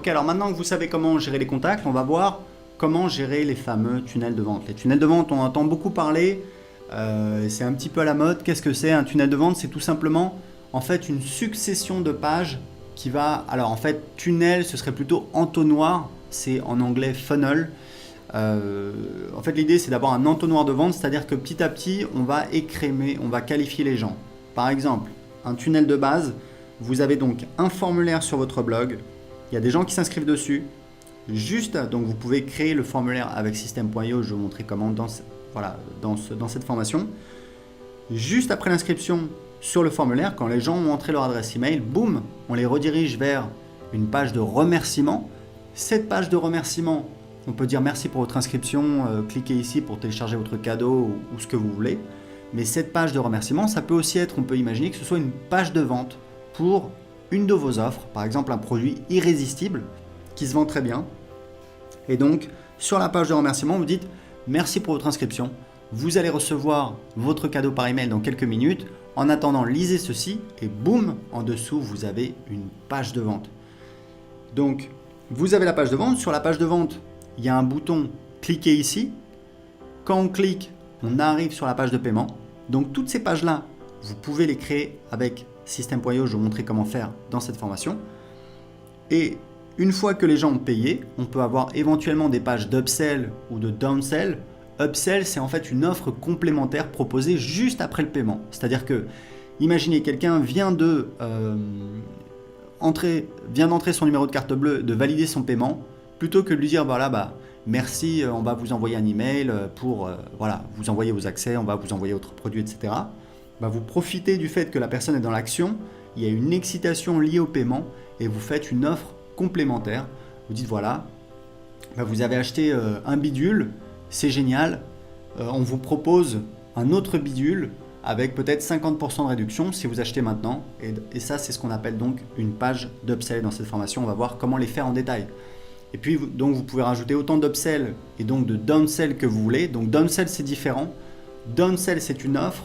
Ok, alors maintenant que vous savez comment gérer les contacts, on va voir comment gérer les fameux tunnels de vente. Les tunnels de vente, on entend beaucoup parler, c'est un petit peu à la mode. Qu'est-ce que c'est un tunnel de vente? C'est tout simplement en fait une succession de pages qui va... Alors en fait, tunnel, ce serait plutôt entonnoir, c'est en anglais funnel. En fait, l'idée, c'est d'avoir un entonnoir de vente, c'est-à-dire que petit à petit, on va écrémer, on va qualifier les gens. Par exemple, un tunnel de base, vous avez donc un formulaire sur votre blog, il y a des gens qui s'inscrivent dessus, donc vous pouvez créer le formulaire avec System.io, je vais vous montrer comment dans cette formation. Juste après l'inscription sur le formulaire, quand les gens ont entré leur adresse email, boum, on les redirige vers une page de remerciement. Cette page de remerciement, on peut dire merci pour votre inscription, cliquez ici pour télécharger votre cadeau ou ce que vous voulez. Mais cette page de remerciement, ça peut aussi être, on peut imaginer que ce soit une page de vente pour une de vos offres, par exemple un produit irrésistible qui se vend très bien. Et donc, sur la page de remerciement, vous dites merci pour votre inscription. Vous allez recevoir votre cadeau par email dans quelques minutes. En attendant, lisez ceci et boum, en dessous, vous avez une page de vente. Donc, vous avez la page de vente. Sur la page de vente, il y a un bouton « Cliquez ici ». Quand on clique, on arrive sur la page de paiement. Donc, toutes ces pages-là, vous pouvez les créer avec System.io. Je vais vous montrer comment faire dans cette formation. Et une fois que les gens ont payé, on peut avoir éventuellement des pages d'upsell ou de downsell. Upsell, c'est en fait une offre complémentaire proposée juste après le paiement. C'est-à-dire que, imaginez, quelqu'un vient d'entrer son numéro de carte bleue, de valider son paiement, plutôt que de lui dire voilà, merci, on va vous envoyer un email pour vous envoyer vos accès, on va vous envoyer votre produit, etc. Vous profitez du fait que la personne est dans l'action, il y a une excitation liée au paiement et vous faites une offre complémentaire. Vous dites voilà, vous avez acheté un bidule, c'est génial, on vous propose un autre bidule avec peut-être 50% de réduction si vous achetez maintenant. Et ça, c'est ce qu'on appelle donc une page d'upsell dans cette formation. On va voir comment les faire en détail. Et puis, donc, vous pouvez rajouter autant d'upsell et donc de downsell que vous voulez. Donc, downsell, c'est différent. Downsell, c'est une offre.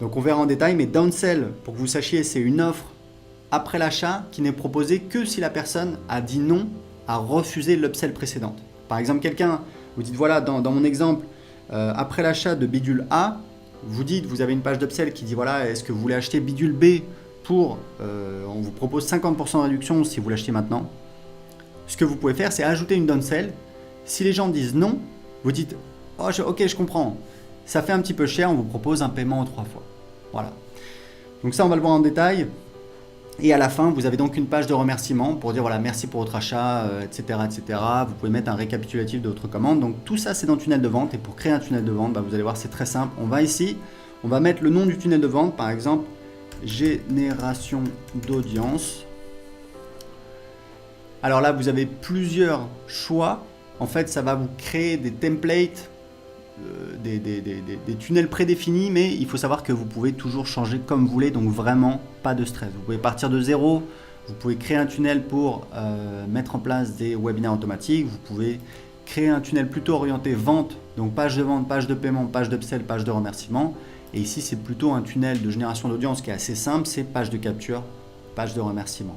Donc, on verra en détail. Mais downsell, pour que vous sachiez, c'est une offre après l'achat qui n'est proposée que si la personne a dit non, a refusé l'upsell précédente. Par exemple, quelqu'un, vous dites voilà, dans mon exemple, après l'achat de bidule A, vous avez une page d'upsell qui dit voilà, est-ce que vous voulez acheter bidule B pour, on vous propose 50% de réduction si vous l'achetez maintenant. Ce que vous pouvez faire, c'est ajouter une downsell. Si les gens disent non, vous dites ok, je comprends, ça fait un petit peu cher, on vous propose un paiement en 3 fois. Voilà. Donc ça, on va le voir en détail. Et à la fin, vous avez donc une page de remerciement pour dire voilà, merci pour votre achat, etc., etc. Vous pouvez mettre un récapitulatif de votre commande. Donc tout ça, c'est dans le tunnel de vente. Et pour créer un tunnel de vente, vous allez voir, c'est très simple. On va ici, on va mettre le nom du tunnel de vente, par exemple, génération d'audience. Alors là, vous avez plusieurs choix. En fait, ça va vous créer des templates, des tunnels prédéfinis, mais il faut savoir que vous pouvez toujours changer comme vous voulez, donc vraiment pas de stress. Vous pouvez partir de zéro, vous pouvez créer un tunnel pour mettre en place des webinaires automatiques, vous pouvez créer un tunnel plutôt orienté vente, donc page de vente, page de paiement, page d'upsell, page de remerciement. Et ici, c'est plutôt un tunnel de génération d'audience qui est assez simple, c'est page de capture, page de remerciement.